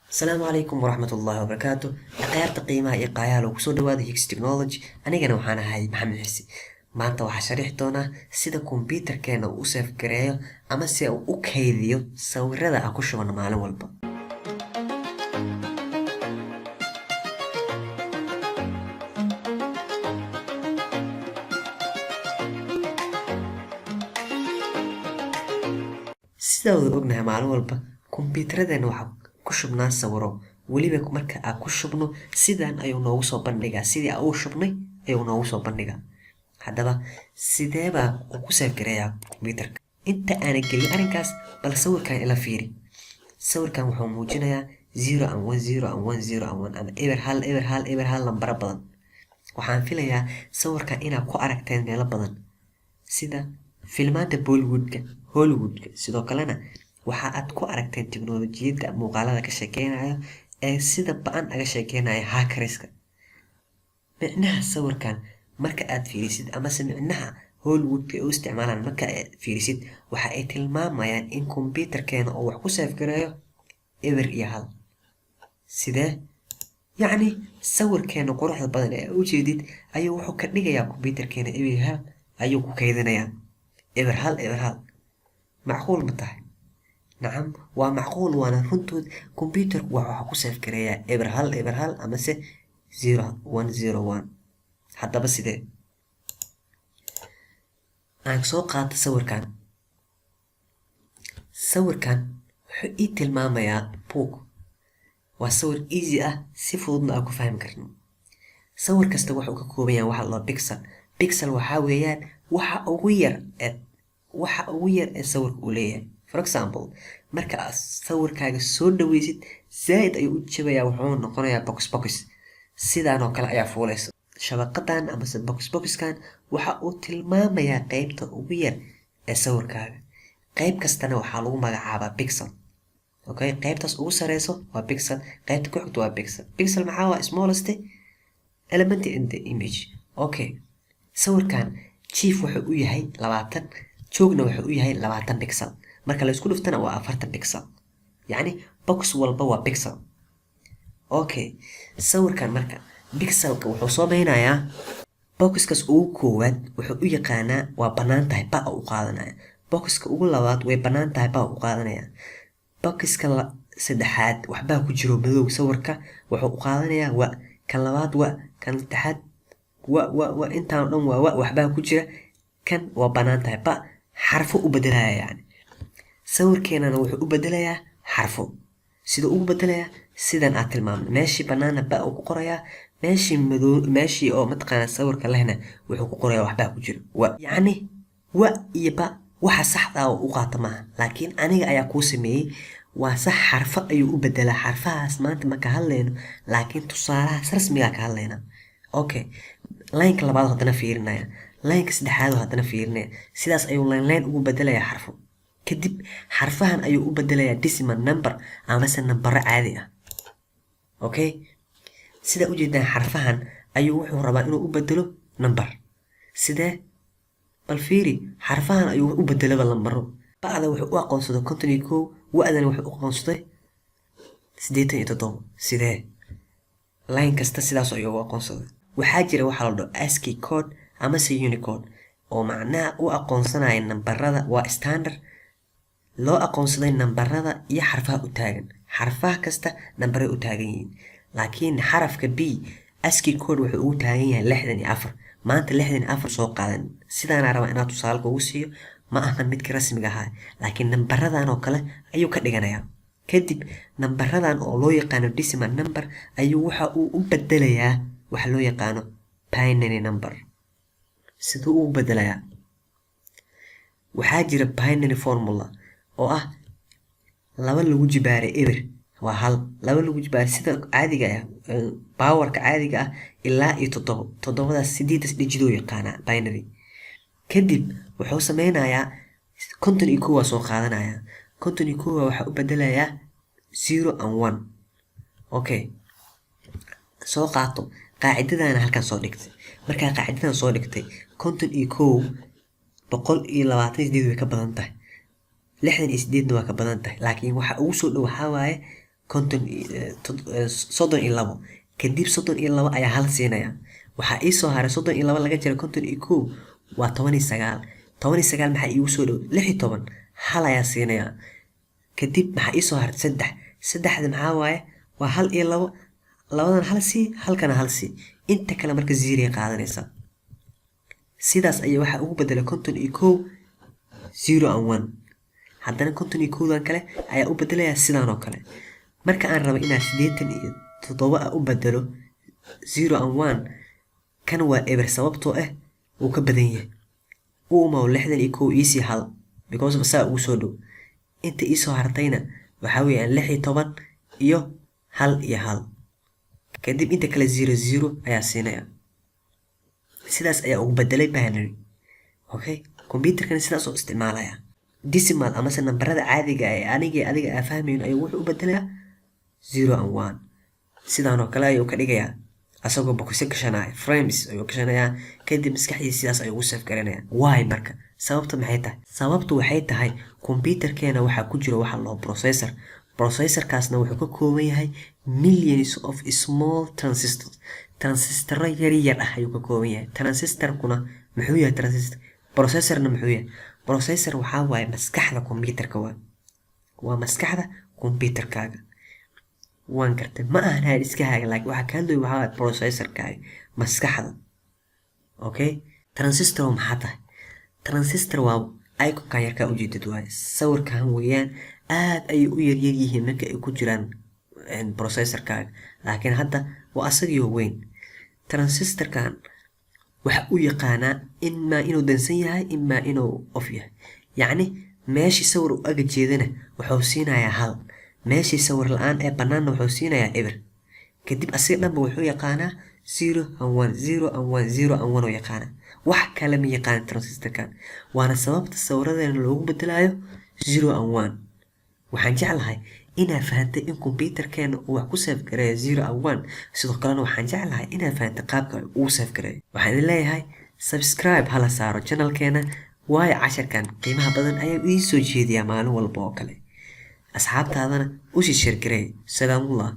السلام عليكم ورحمة الله وبركاته. أقيارta qiimaha iyo qaayaha lagu soo dhawaada Higgs Technology. Anigana waxaan ahay Maxamed Xirsi. Maanta waxaan sharixi doonaa sida kombiyuutarkeena uu u save gareeyo ama si uu u kaydiyo sawirada aan ku shubano maalin walba. Sida wada ognahay maalin walba kombiyuutaradeena waxaa ku shubnaa sawiro, weliba marka aan ku shubno sidan ayuu noogu soo bandhigaa, sidii aan u shubnay ayuu noogu soo bandhigaa. Haddaba sidee baa uu ku save gareeyaa kombiyuutarka? Inta aanan gelin arrinkaas, bal sawirkan ila fiiri. Sawirkan wuxuu muujinayaa 0 and 1 0 and 1 0 and 1 ama eber hal eber hal eber hal lambaro badan. Waxaan filayaa sawirkan inaad ku aragteen meelo badan sida filmaanta Bollywoodka, Hollywoodka. Sidoo kalena waxa aad ku aragteen tiknoolajiyadda muuqaalada ka sheekeynayo ee sida ba'an aga sheekeynaya hackerska. Micnaha sawirkan marka aad fiirisid ama micnaha Hollywoodka ay u isticmaalaan marka aad fiirisid waxa ay tilmaamayaan in kombiyuutarkeena uu wax ku save gareeyo eber iyo hal. Sidee? yacni sawirkeena quruxda badan ee u jeedid ayuu wuxuu ka dhigayaa kombiyuutarkeena eber iyo hal ayuu ku kaydinayaa eber hal eber hal. macquul ma tahay? nacam waa macquul, waana runtood kombiyuutarku waxa ku save gareeyaa eber hal amase 0101. haddaba sidee? aan soo qaato sawirkan wuxuu ii tilmaamayaa buug. waa sawir easy ah, si fududna aan ku fahmi karno. sawir kasta wuxuu ka kooban yahay waxa loo pixel waxaa weeyaan waxa ugu yar ee sawirka uu leeyahay. For example, marka aad sawirkaaga soo dhaweysid zaaid ayuu u jabayaa, wuxuu noqonayaa box. sidaan oo kale ayaa fuulaysa. shabaqadan amase boxkan waxa uu tilmaamayaa qaybta ugu yar ee sawirkaaga. qayb kastana waxaa lagu magacaabaa pixel. Okay, qaybtaas ugu sareyso waa pixel, qaybta ku xigta waa pixel. Pixel maxaa waa smallest element in the image. Okay, sawirkan chief wuxuu u yahay 20, joogna wuxuu u yahay 20 pixel. marka la isku dhiftana waa 40 pixel. yacni box walba waa pixel. Okay, sawirkan marka pixelka wuxuu soo meynayaa boxkaas ugu koowaad wuxuu u yaqaanaa waa bannaan tahay ba u qaadanaya. boxka ugu labaad way bannaan tahay ba u qaadanaya. boxka saddexaad waxbaa ku jiro madow sawirka wuxuu u qaadanayaa wa. kan labaad wa, kan saddexaad wa intaan dhan waa wa waxbaa ku jira. kan waa bannaan tahay ba, xarfo u bedelaya. yani sawirkeenana wuxuu u bedelayaa xarfo. sida ugu bedelayaa sidan aad tilmaamay, meeshii bannaana ba uu ku qorayaa, meeshii oo mataqaana sawirka lehna wuxuu ku qorayaa waxbaa ku jira wa. yacni wa iyo ba waxa saxda ah oo u qaata maaha, laakiin aniga ayaa kuu sameeyey. waa sax, xarfo ayuu u bedelaa. xarfahaas maanta ma ka hadlayno, laakiin tusaalahaas rasmigaa ka hadlayna. Okay, laynka labaad haddana fiirinaya, laynka saddexaad haddana fiirinaya. sidaas ayuu line ugu bedelayaa xarfo. kadib xarfahan ayuu u bedelayaa decimal number amase nambaro caadi ah. Okay, sida ujeedaan xarfahan ayuu wuxuu rabaa inuu u bedelo number. sidee? bal fiiri, xarfahan ayuu u bedelaba lambaro. ba'da wuxuu u aqoonsaday 51, wa'dana wuxuu u aqoonsaday 87. sidee? line kasta sidaas ayuu u aqoonsaday. waxaa jira waxa la dhaho ASCII code amase Unicode oo macnaha u aqoonsanaya nambarada. waa standard loo aqoonsaday nambarada iyo xarfaha u taagan. xarfaha kasta nambaray u taagan yihiin, laakiin xarafka B ASCII code wuxuu ugu taagan yahay 64. maanta 64 soo qaadan. sidaana rabaa inaad tusaale ugu siiyo, ma ahan midkii rasmiga ahaa, laakiin nambaradan oo kale ayuu ka dhiganayaa. kadib nambaradan oo loo yaqaano decimal number ayuu waxa uu u bedelayaa waxa loo yaqaano binary number. siduu u bedelayaa? waxaa jira binary formula oo ah 2 lagu jibaaray eber waa hal. 2 lagu jibaaray sida caadiga ah, powerka caadiga ah ilaa iyo 7. 7daas 8 dhijidoo yaqaana binary. kadib wuxuu sameynayaa 51 waa soo qaadanaya. 51 waxa u bedelayaa 0 and 1. Okay, soo qaato qaacidadana halkan soo dhigtay. markaa qaacidadan soo dhigtay 51 128 way ka badan tahay. 68 waa ka badan tahay, laakiin waxa ugu soo dhow waxa waaye soddon iyo labo kadib soddon iyo labo ayaa hal siinaya waxaa ii soo haray soddon iyo labo laga jira konton iyo kow waa 19 19 maxaa iigu soo dhow 16 hal ayaa siinaya kadib maxaa ii soo haray saddex saddexda maxaa waaye waa hal iyo labo labadan hal sii halkana hal sii inta kale marka ziiray qaadanaysa sidaas ayaa waxaa ugu bedelay konton iyo kow 0 and 1 haddana konton iyo kowdan kale ayaa u bedelaya sidaan oo kale marka aan rabo inaan 87 u bedelo 0 and 1 kan waa eber sababtoo ah uu ka badan yahay uma 61 easy hal because of saa ugu soo dhow inta ii soo hartayna waxaa weeyaan 16 iyo hal iyo hal kadib inta kale 00 ayaa siinaya sidaas ayaa ugu bedelay binary okay computerkan sidaas oo isticmaalaya decimal ama nambarada caadiga ah adiga aan fahmayn ayuu wuxuu u bedelayaa 0 and 1 sidaan oo kale ayuu ka dhigayaa asagoo boqosyo gashanaya frames ayuu gashanayaa kadib maskaxdiisa sidaas ayuu ugu save garanayaa why marka sababtu maxay tahay sababtu waxay tahay computerkeena waxaa ku jira waxa loo processorkaasna wuxuu ka kooban yahay millions of small transistor yar ah ayuu ka kooban yahay transistorkuna muxuu yahay processorna muxuu yahay processor waxaa waaye maskaxda computerka waa maskaxda computerkaaga waan gartay ma ahan hard diskaaga laakiin waxa ka hadlayo waxaa processorkaaga maskaxda okay transistor maxaa tahay transistor waa iconka yarka ujeedad waaye sawirkan weeyaan aad ay u yar yihiin marka ay ku jiraan processorkaaga laakiin hadda waa asagii weyn transistorkan waxa uu yaqaanaa inuu dansan yahay inuu off yahay yacni meeshii sawir u aga jeedana wuxuu siinayaa hal meeshii sawir la-aan ee banaanna wuxuu siinayaa eber kadib asiga dhanba wuxuu yaqaanaa 0 and 1 0 and 1 0 and 1 oo yaqaanaa wax kale ma yaqaan transistorkan waana sababta sawiradeena loogu bedelayo 0 and 1 waxaan jeclahay inaad fahantay in computerkeena uu wax ku save gareeyo 0 and 1 sidoo kalena waxaan jeclahay inaad fahantay qaabka uu save gareeyo waxaan leeyahay subscribe hala saaro channelkeena waayo casharkan qiimaha badan ayaa idin soo jeediyaa maalin walba oo kale asxaabtaadana u sii share gareey salaamullah